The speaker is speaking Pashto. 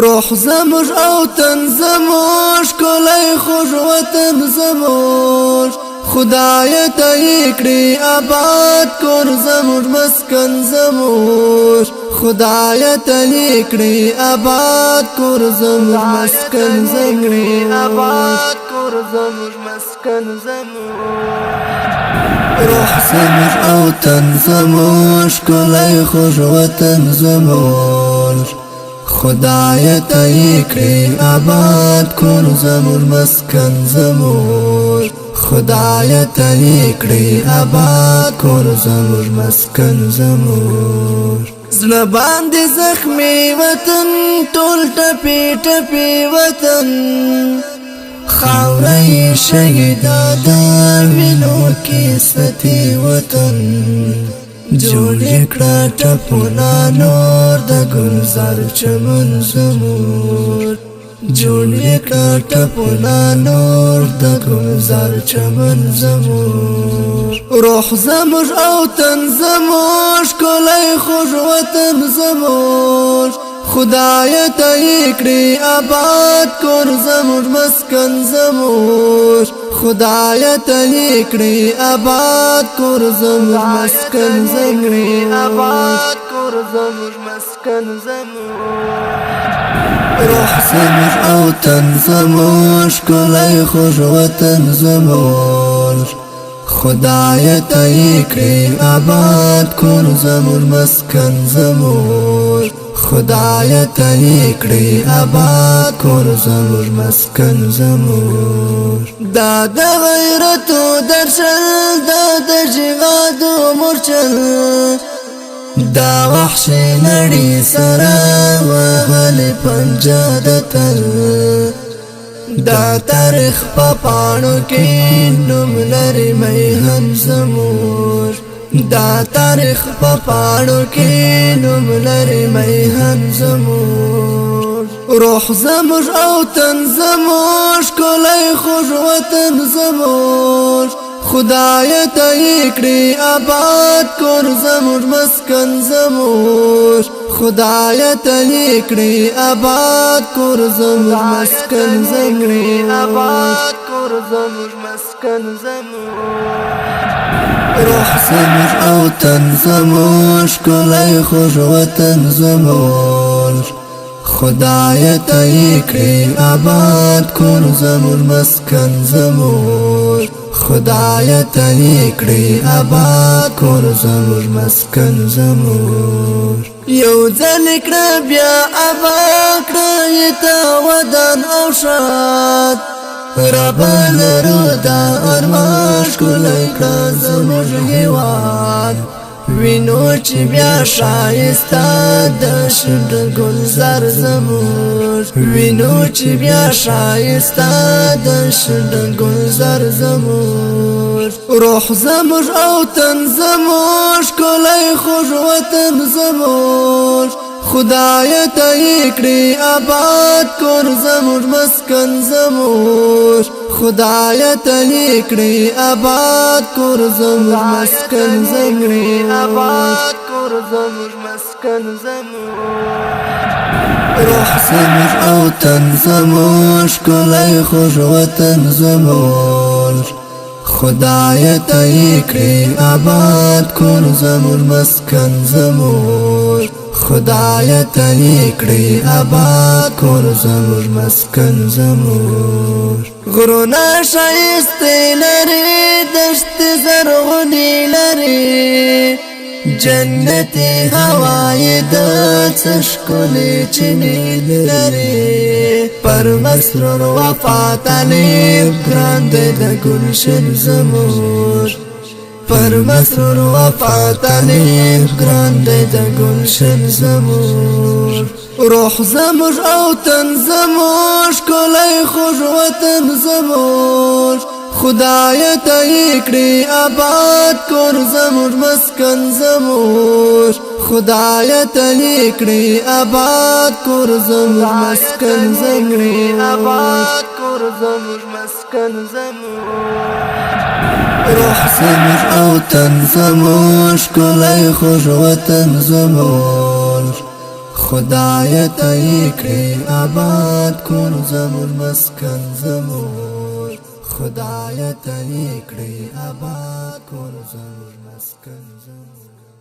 روح زموږ او تن زموږ کلی خوږ وطن زموږ خدای ته یې کړي آباد کور زموږ مسکن زموږ خدای ته یې کړي آباد کور زموږ مسکن زموږ آباد کور زموږ مسکن زموږ روح زموږ او تن زموږ کلی خوږ وطن زموږ خدای ته یې کړي آباد کور زموږ مسکن زموږ خدای ته یې کړي آباد کور زموږ مسکن زموږ زړه باندې زخمي وطن ټول ټپي ټپي وطن خاوره یې شهیده ده وینو کې ستي وطن جوړ یې کړه ټپونه نور د ګلزار چمن زموږ جوړ یې کړه ټپونه نور د ګلزار چمن زموږ روح زموږ او تن زموږ کلی خوږ وطن زموږ خدای ته یې کړي آباد کور زموږ مسکن زموږ خدای ته یې کړي آباد کور زموږ مسکن زموږ آباد کور زموږ مسکن زموږ روح زموږ او تن زموږ کلی خوږ وطن زموږ خدای ته یې کړي آباد کور زموږ مسکن زموږ خدای ته یې کړي آباد کور زموږ مسکن زموږ دا د غیرتو درشل دا د جهادو مورچل دا وحشي نړۍ سره وهلې پنجه د تل دا تاریخ په پاڼو کې نوم لري میهن زموږ دا تاریخ په پاڼو کې نوم لري میهن زموږ روح زموږ او تن زموږ کلی خوږ وطن زموږ خدای ته یې کړي آباد کور زموږ مسکن زموږ خدای ته یې کړي آباد کور زموږ مسکن زموږ آباد کور زموږ مسکن زموږ روح زموږ او تن زموږ کلی خوږ وطن زموږ خدای ته یې کړي آباد کور زموږ مسکن زموږ خدای ته یې کړي آباد کور زموږ مسکن زموږ یو ځل کړه بیا آباد کړه یې ته ودان او شاد ربه لرو دا ارمان ښکلی کړه زموږ هېواد وینو چې بیا ښایسته د شنډ ګلزار زموږ وینو چې بیا ښایسته د شنډ ګلزار زموږ روح زموږ او تن زموږ کلی خوږ وطن زموږ خدای ته یې کړي آباد کور زموږ مسکن زموږ خدای ته یې کړي آباد کور زموږ مسکن زموږ آباد کور زموږ مسکن زموږ روح زموږ او تن زموږ کلی خوږ وطن زموږ خدای ته یې کړي آباد کور زموږ مسکن زموږ خدای ته یې کړي آباد کور زموږ مسکن زموږ غرونه ښایستې لري دښتې زرغونې لري جنتي هوا یې د څه ښکلې چینې لري پر مسرور وفا طالب ګران دی د ګلشن زموږ پر مسرور وفا طالب ګران دی د ګلشن زموږ روح زموږ او تن زموږ کلی خوږ وطن زموږ خدای ته یې کړي آباد کور زموږ مسکن زموږ خدای ته یې کړي آباد کور زموږ مسکن زموږ آباد کور زموږ مسکن زموږ روح زموږ او تن زموږ کلی خوږ وطن زموږ خدای ته کړې آباد کور زموږ مسکن زموږ خدای ته کړې آباد کور زموږ مسکن زموږ